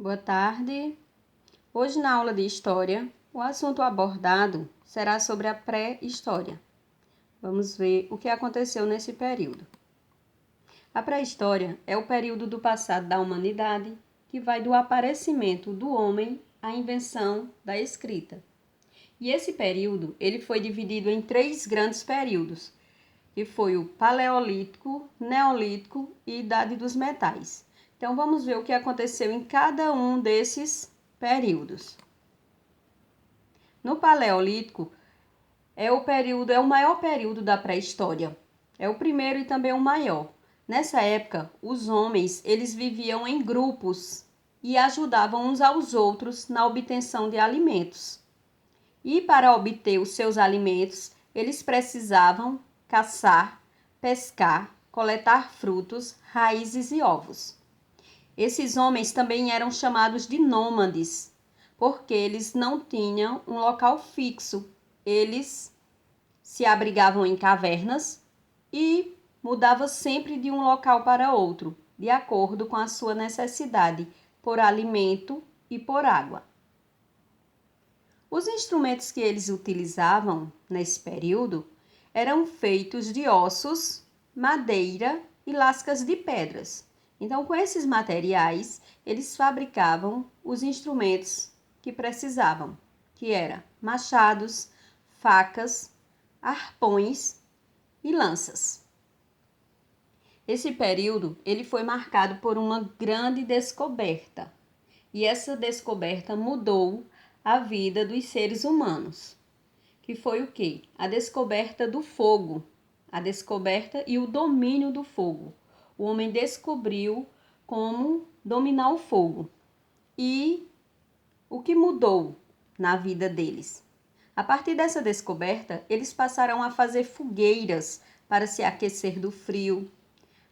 Boa tarde. Hoje na aula de História, o assunto abordado será sobre a pré-história. Vamos ver o que aconteceu nesse período. A pré-história é o período do passado da humanidade que vai do aparecimento do homem à invenção da escrita. E esse período ele foi dividido em 3 grandes períodos, que foi o Paleolítico, Neolítico e Idade dos Metais. Então, vamos ver o que aconteceu em cada um desses períodos. No Paleolítico, é o maior período da pré-história. É o primeiro e também o maior. Nessa época, os homens eles viviam em grupos e ajudavam uns aos outros na obtenção de alimentos. E para obter os seus alimentos, eles precisavam caçar, pescar, coletar frutos, raízes e ovos. Esses homens também eram chamados de nômades, porque eles não tinham um local fixo. Eles se abrigavam em cavernas e mudavam sempre de um local para outro, de acordo com a sua necessidade por alimento e por água. Os instrumentos que eles utilizavam nesse período eram feitos de ossos, madeira e lascas de pedras. Então, com esses materiais, eles fabricavam os instrumentos que precisavam, que eram machados, facas, arpões e lanças. Esse período ele foi marcado por uma grande descoberta, e essa descoberta mudou a vida dos seres humanos, que foi o quê? A descoberta do fogo, a descoberta e o domínio do fogo. O homem descobriu como dominar o fogo. E o que mudou na vida deles? A partir dessa descoberta, eles passaram a fazer fogueiras para se aquecer do frio,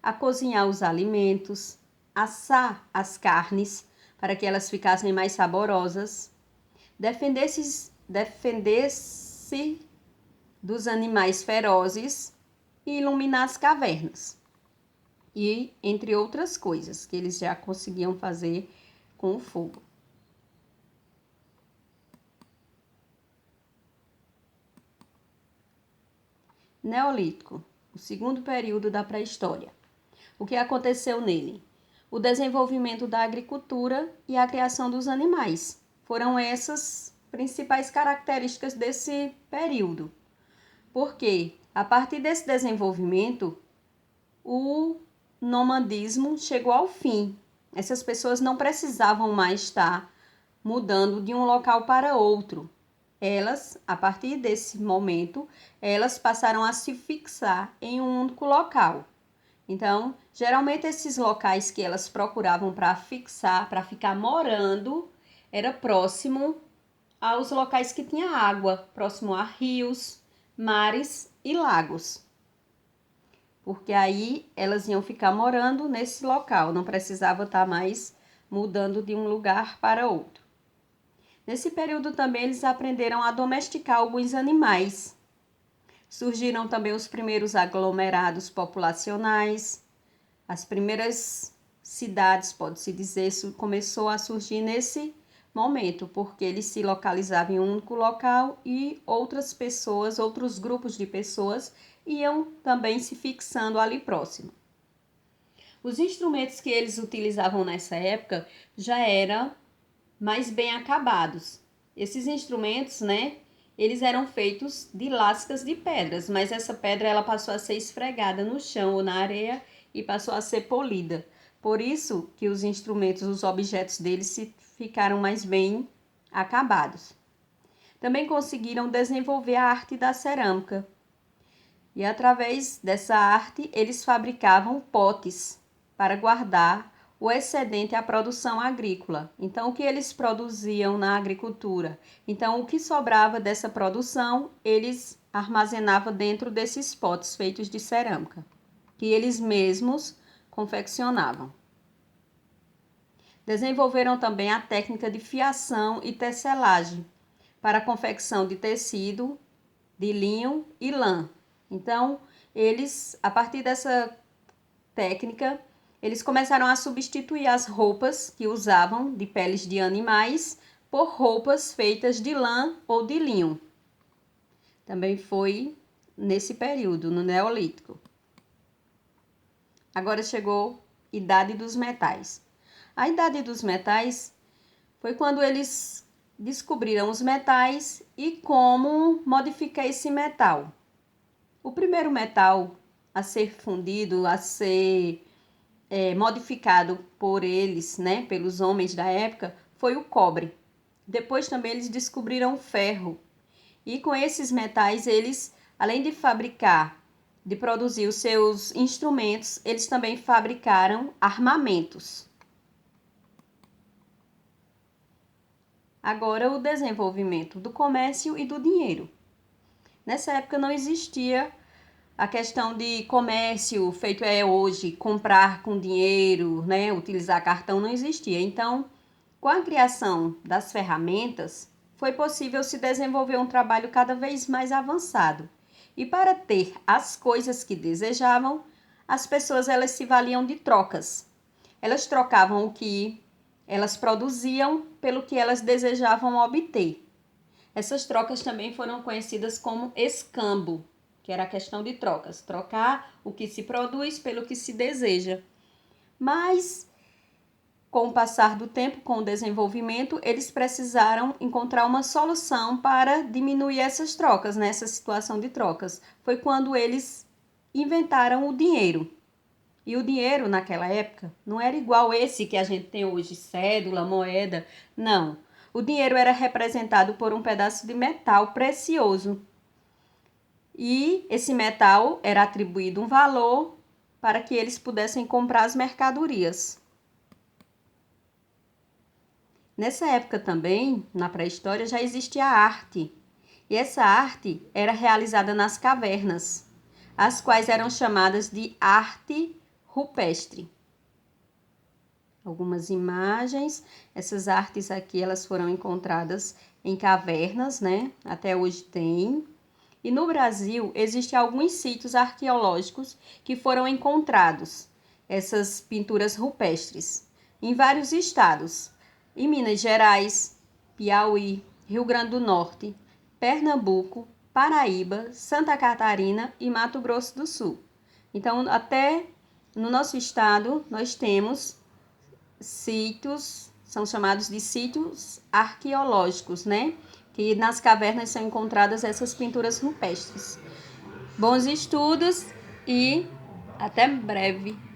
a cozinhar os alimentos, assar as carnes para que elas ficassem mais saborosas, defender-se dos animais ferozes e iluminar as cavernas. E entre outras coisas que eles já conseguiam fazer com o fogo. Neolítico, o segundo período da pré-história. O que aconteceu nele? O desenvolvimento da agricultura e a criação dos animais. Foram essas principais características desse período. Porque a partir desse desenvolvimento, o nomadismo chegou ao fim. Essas pessoas não precisavam mais estar mudando de um local para outro. Elas, a partir desse momento, elas passaram a se fixar em um único local. Então, geralmente esses locais que elas procuravam para fixar, para ficar morando, era próximo aos locais que tinha água, próximo a rios, mares e lagos. Porque aí elas iam ficar morando nesse local, não precisava estar mais mudando de um lugar para outro. Nesse período também eles aprenderam a domesticar alguns animais. Surgiram também os primeiros aglomerados populacionais, as primeiras cidades, pode-se dizer, começou a surgir nesse momento, porque eles se localizavam em um único local e outras pessoas, outros grupos de pessoas iam também se fixando ali próximo. Os instrumentos que eles utilizavam nessa época já eram mais bem acabados. Esses instrumentos, eles eram feitos de lascas de pedras, mas essa pedra ela passou a ser esfregada no chão ou na areia e passou a ser polida. Por isso que os instrumentos, os objetos deles ficaram mais bem acabados. Também conseguiram desenvolver a arte da cerâmica. E através dessa arte, eles fabricavam potes para guardar o excedente à produção agrícola. Então, o que eles produziam na agricultura? Então, o que sobrava dessa produção, eles armazenavam dentro desses potes feitos de cerâmica, que eles mesmos confeccionavam. Desenvolveram também a técnica de fiação e tecelagem para a confecção de tecido, de linho e lã. Então, eles, a partir dessa técnica, eles começaram a substituir as roupas que usavam de peles de animais por roupas feitas de lã ou de linho. Também foi nesse período, no Neolítico. Agora chegou a Idade dos Metais. A Idade dos Metais foi quando eles descobriram os metais e como modificar esse metal. O primeiro metal a ser fundido, a ser modificado por eles, né, pelos homens da época, foi o cobre. Depois também eles descobriram o ferro. E com esses metais, eles, além de fabricar, de produzir os seus instrumentos, eles também fabricaram armamentos. Agora, o desenvolvimento do comércio e do dinheiro. Nessa época não existia a questão de comércio feito hoje, comprar com dinheiro, né, utilizar cartão, não existia. Então, com a criação das ferramentas, foi possível se desenvolver um trabalho cada vez mais avançado. E para ter as coisas que desejavam, as pessoas elas se valiam de trocas. Elas trocavam o que elas produziam pelo que elas desejavam obter. Essas trocas também foram conhecidas como escambo, que era a questão de trocas, trocar o que se produz pelo que se deseja. Mas, com o passar do tempo, com o desenvolvimento, eles precisaram encontrar uma solução para diminuir essas trocas, nessa situação de trocas. Foi quando eles inventaram o dinheiro. E o dinheiro, naquela época, não era igual esse que a gente tem hoje, cédula, moeda, não. O dinheiro era representado por um pedaço de metal precioso. E esse metal era atribuído um valor para que eles pudessem comprar as mercadorias. Nessa época também, na pré-história, já existia a arte. E essa arte era realizada nas cavernas, as quais eram chamadas de arte rupestre. Algumas imagens, essas artes aqui, elas foram encontradas em cavernas, né? Até hoje tem. E no Brasil, existem alguns sítios arqueológicos que foram encontrados, essas pinturas rupestres, em vários estados. Em Minas Gerais, Piauí, Rio Grande do Norte, Pernambuco, Paraíba, Santa Catarina e Mato Grosso do Sul. Então, até no nosso estado, nós temos sítios, são chamados de sítios arqueológicos, né? Que nas cavernas são encontradas essas pinturas rupestres. Bons estudos e até breve!